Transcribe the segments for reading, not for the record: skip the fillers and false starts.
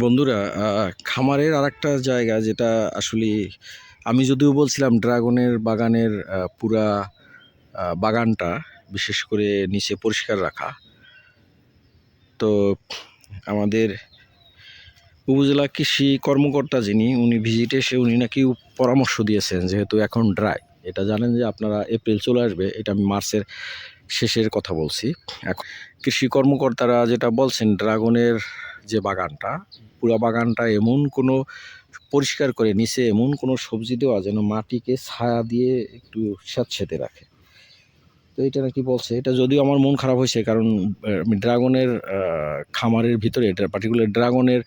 বন্ধুরা, খামারের আরেকটা জায়গা যেটা আসলে আমি যদিও বলছিলাম ড্রাগনের বাগানের পুরা বাগানটা বিশেষ করে নিচে পরিষ্কার রাখা। তো আমাদের উপজেলা কৃষি কর্মকর্তা যিনি উনি ভিজিটে এসে উনি নাকি পরামর্শ দিয়েছেন, যেহেতু এখন ড্রাই, এটা জানেন যে আপনারা এপ্রিল চলে আসবে, এটা আমি মার্চের শেষের কথা বলছি। এখন কৃষি কর্মকর্তারা যেটা বলছেন, ড্রাগনের যে বাগানটা, পুরো বাগানটা এমন কোনো পরিষ্কার করে নিচে এমন কোনো সবজি দেওয়া যেন মাটিকে ছায়া দিয়ে একটু স্যাঁতসেঁতে রাখে। তো এটা নাকি বলছে, এটা যদিও আমার মন খারাপ হয়েছে, কারণ আমি ড্রাগনের খামারের ভিতরে, এটা পার্টিকুলার ড্রাগনের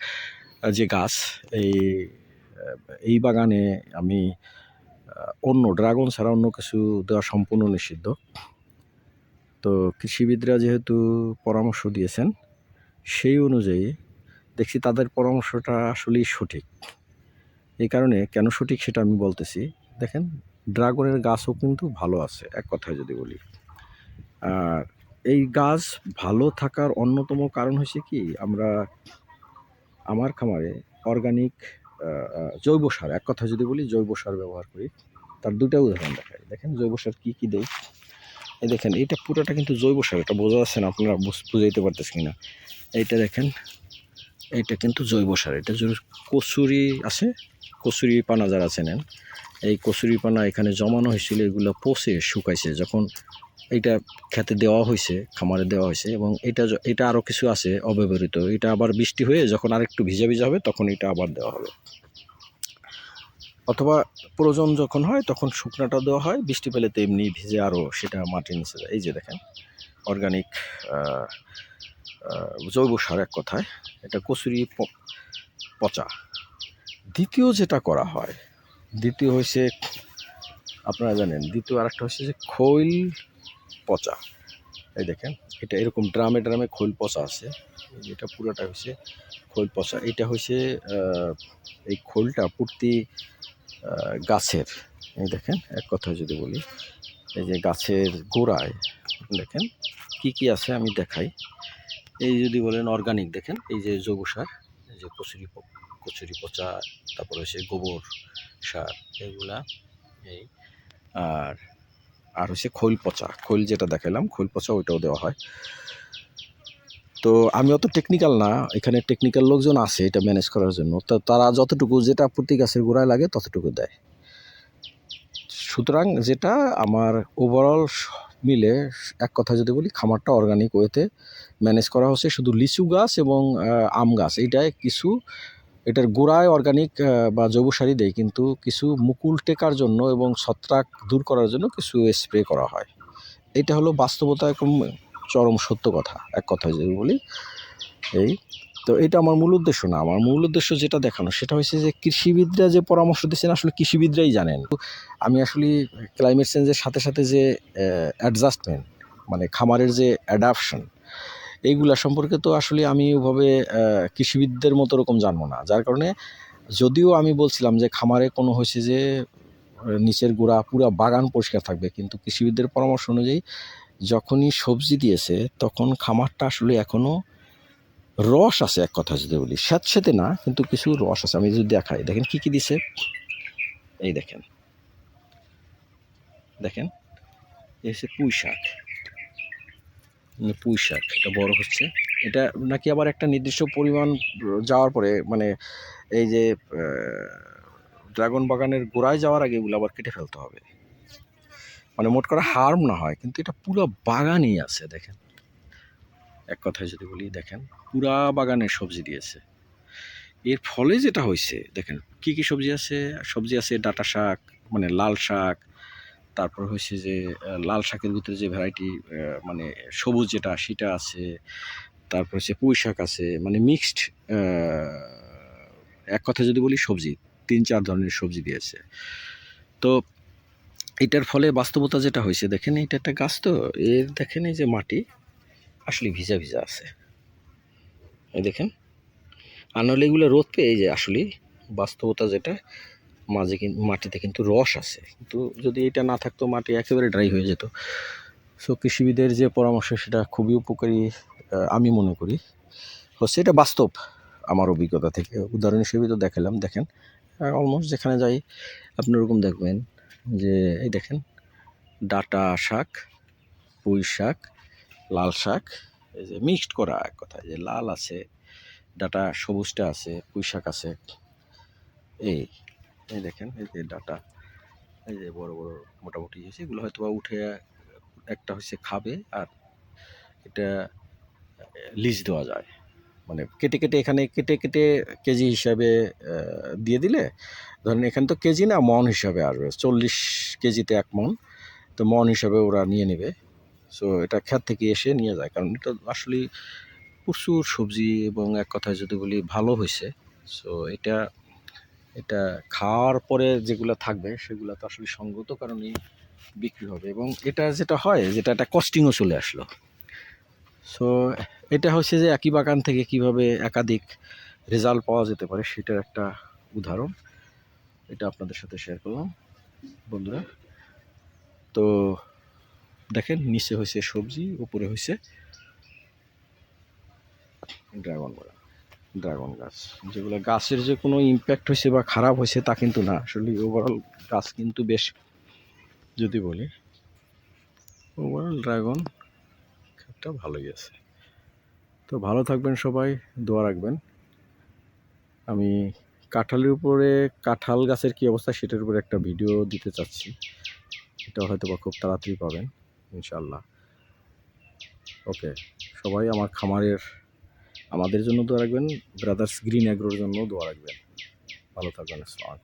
যে গাছ, এই এই বাগানে আমি অন্য ড্রাগন ছাড়া অন্য কিছু দেওয়া সম্পূর্ণ নিষিদ্ধ। তো কৃষিবিদরা যেহেতু পরামর্শ দিয়েছেন, সেই অনুযায়ী দেখছি তাদের পরামর্শটা আসলেই সঠিক। এই কারণে কেন সঠিক সেটা আমি বলতেছি। দেখেন, ড্রাগনের গাছও কিন্তু ভালো আছে, এক কথায় যদি বলি। আর এই গাছ ভালো থাকার অন্যতম কারণ হচ্ছে কি, আমার খামারে অর্গানিক জৈব সার, এক কথা যদি বলি জৈব সার ব্যবহার করি। তার দুটা উদাহরণ দেখাই। দেখেন জৈব সার কী কী দেই। এই দেখেন, এটা পুরোটা কিন্তু জৈব সার, এটা বোঝা যাচ্ছে না, আপনারা বুঝাইতে পারতেছি কিনা। এইটা দেখেন, এইটা কিন্তু জৈব সার। এটা কচুরি আছে, কচুরি পানা যারা চেনেন, এই কচুরি পানা এখানে জমানো হয়েছিল, এগুলো পচে শুকাইছে, যখন এইটা খেতে দেওয়া হয়েছে, খামারে দেওয়া হয়েছে, এবং এটা আরও কিছু আছে অব্যবহৃত, এটা আবার বৃষ্টি হয়ে যখন আরেকটু ভিজা ভিজা হবে তখন এটা আবার দেওয়া হবে, অথবা প্রয়োজন যখন হয় তখন শুকনাটা দেওয়া হয়, বৃষ্টি পেলে তো এমনি ভিজে আরও সেটা মাটির নিচে যায়। এই যে দেখেন, অর্গানিক জৈব সার, এক কথায় এটা কচুরি পচা। দ্বিতীয় যেটা করা হয়, দ্বিতীয় হয়েছে, আপনারা জানেন, দ্বিতীয় আরেকটা হচ্ছে যে খৈল পচা। এই দেখেন, এটা এরকম ড্রামে ড্রামে খৈল পচা আছে, এটা পুরোটা হচ্ছে খৈল পচা। এটা হচ্ছে এই খোলটা পূর্তি গাছের, এই দেখেন, এক কথায় যদি বলি, এই যে গাছের গোড়ায় দেখেন কি কি আছে আমি দেখাই। এই যদি বলেন অর্গানিক, দেখেন এই যে জৈব সার, এই যে কচুরি পচা, তারপরে হচ্ছে গোবর সার, এগুলা এই, আর আর হচ্ছে খৈল পচা, খৈল যেটা দেখালাম খৈল পচা, ওইটাও দেওয়া হয়। তো আমি অত টেকনিক্যাল না, এখানে টেকনিক্যাল লোকজন আছে এটা ম্যানেজ করার জন্য, তো তারা যতটুকু যেটা প্রতি গাছের গোড়ায় লাগে ততটুকু দেয়। সুতরাং যেটা আমার ওভারঅল মিলে, এক কথা যদি বলি, খামারটা অর্গানিক ওয়েতে ম্যানেজ করা হচ্ছে। শুধু লিচু গাছ এবং আম গাছ, এইটায় কিছু, এটার গোড়ায় অর্গানিক বা জৈব সারই দেয়, কিন্তু কিছু মুকুল টেকার জন্য এবং ছত্রাক দূর করার জন্য কিছু স্প্রে করা হয়। এটা হলো বাস্তবতা, একদম চরম সত্য কথা, এক কথায় যদি বলি। এই তো এটা আমার মূল উদ্দেশ্য না, আমার মূল উদ্দেশ্য যেটা দেখানো সেটা হচ্ছে যে কৃষিবিদরা যে পরামর্শ দিচ্ছেন, আসলে কৃষিবিদরাই জানেন। আমি আসলে ক্লাইমেট চেঞ্জের সাথে সাথে যে অ্যাডজাস্টমেন্ট, মানে খামারের যে অ্যাডাপশন, এইগুলা সম্পর্কে তো আসলে আমি ওভাবে কৃষিবিদদের মতো রকম জানবো না। যার কারণে যদিও আমি বলছিলাম যে খামারে কোনো হয়েছে যে নিচের গোড়া পুরা বাগান পরিষ্কার থাকবে, কিন্তু কৃষিবিদদের পরামর্শ অনুযায়ী যখনই সবজি দিয়েছে তখন খামারটা আসলে এখনও রস আছে, এক কথা যদি বলি, স্যাঁতসেঁতে না, কিন্তু কিছু রস আছে। আমি যদি দেখাই, দেখেন কি কি দিছে। এই দেখেন, দেখেন এই হচ্ছে পুঁই শাক, পুঁই শাক, এটা বড় হচ্ছে। এটা নাকি আবার একটা নির্দিষ্ট পরিমাণ যাওয়ার পরে, মানে এই যে ড্রাগন বাগানের গোড়ায় যাওয়ার আগে এগুলো আবার কেটে ফেলতে হবে, মানে মোট করা হার্ম না হয়। কিন্তু এটা পুরো বাগানই আছে, দেখেন, এক কথায় যদি বলি, দেখেন পুরা বাগানের সবজি দিয়েছে। এর ফলে যেটা হয়েছে, দেখেন কি কি সবজি আছে। সবজি আছে ডাঁটা শাক, মানে লাল শাক, তারপর হচ্ছে যে লাল শাকের ভিতরে যে ভ্যারাইটি, মানে সবুজ যেটা সেটা আছে, তারপর হচ্ছে পুঁই শাক আছে, মানে মিক্সড, এক কথা যদি বলি সবজি, 3-4 ধরনের সবজি দিয়েছে। তো এটার ফলে বাস্তবতা যেটা হয়েছে, দেখেন এটা একটা গাছ, তো এর দেখেন এই যে মাটি আসলে ভিজা ভিজা আছে, এই দেখেন। আর নাহলে এগুলো রোদ পেয়ে, এই যে আসলে বাস্তবতা যেটা, মাটিতে কিন্তু রস আছে, কিন্তু যদি এটা না থাকতো মাটি একেবারে ড্রাই হয়ে যেত। সো কৃষিবিদের যে পরামর্শ সেটা খুবই উপকারী আমি মনে করি, হচ্ছে এটা বাস্তব। আমার অভিজ্ঞতা থেকে উদাহরণ হিসেবে তো দেখালাম। দেখেন অলমোস্ট যেখানে যাই আপনি ওরকম দেখবেন যে এই দেখেন ডাঁটা শাক, পুঁই শাক, লাল শাক, এই যে মিক্সড করা এক কথায়, যে লাল আছে, ডাঁটা সবুজটা আছে, পুঁই শাক আছে। এই এই দেখেন এই যে ডাঁটা, এই যে বড় বড় মোটামুটি হয়েছে, এগুলো হয়তো বা উঠে একটা হচ্ছে খাবে, আর এটা লিজ দেওয়া যায়, মানে কেটে কেটে এখানে কেটে কেটে কেজি হিসাবে দিয়ে দিলে, ধরেন এখানে তো কেজি না মন হিসাবে আসবে, 40 কেজিতে 1 মন, তো মন হিসাবে ওরা নিয়ে নেবে। সো এটা ক্ষেত থেকে এসে নিয়ে যায়, কারণ এটা আসলে প্রচুর সবজি এবং এক কথায় যদি বলি ভালো হয়েছে। সো এটা এটা খাওয়ার পরে যেগুলো থাকবে সেগুলো তো আসলে সঙ্গত কারণেই বিক্রি হবে, এবং এটা যেটা হয় যেটা একটা কস্টিংও চলে আসলো। সো এটা হচ্ছে যে একই বাগান থেকে কিভাবে একাধিক রেজাল্ট পাওয়া যেতে পারে সেটার একটা উদাহরণ, এটা আপনাদের সাথে শেয়ার করলাম বন্ধুরা। তো দেখেন নিচে হয়েছে সবজি, উপরে হয়েছে ড্রাগন গাছ, যেগুলো গাছের যে কোনো ইম্প্যাক্ট হয়েছে বা খারাপ হয়েছে তা কিন্তু না, আসলে ওভারঅল গাছ কিন্তু বেশ, যদি বলি ওভারঅল ড্রাগন ক্ষেতটা ভালোই আছে। তো ভালো থাকবেন সবাই, দোয়া রাখবেন। আমি কাঁঠালের উপরে, কাঁঠাল গাছের কি অবস্থা সেটার উপরে একটা ভিডিও দিতে চাচ্ছি, এটা হয়তো বা খুব তাড়াতাড়ি পাবেন ইনশাল্লাহ। ওকে, সবাই আমার খামারের আমাদের জন্য দোয়া রাখবেন, ব্রাদার্স গ্রিন অ্যাগ্রোর জন্য দোয়া রাখবেন। ভালো থাকবেন, আসসালাম।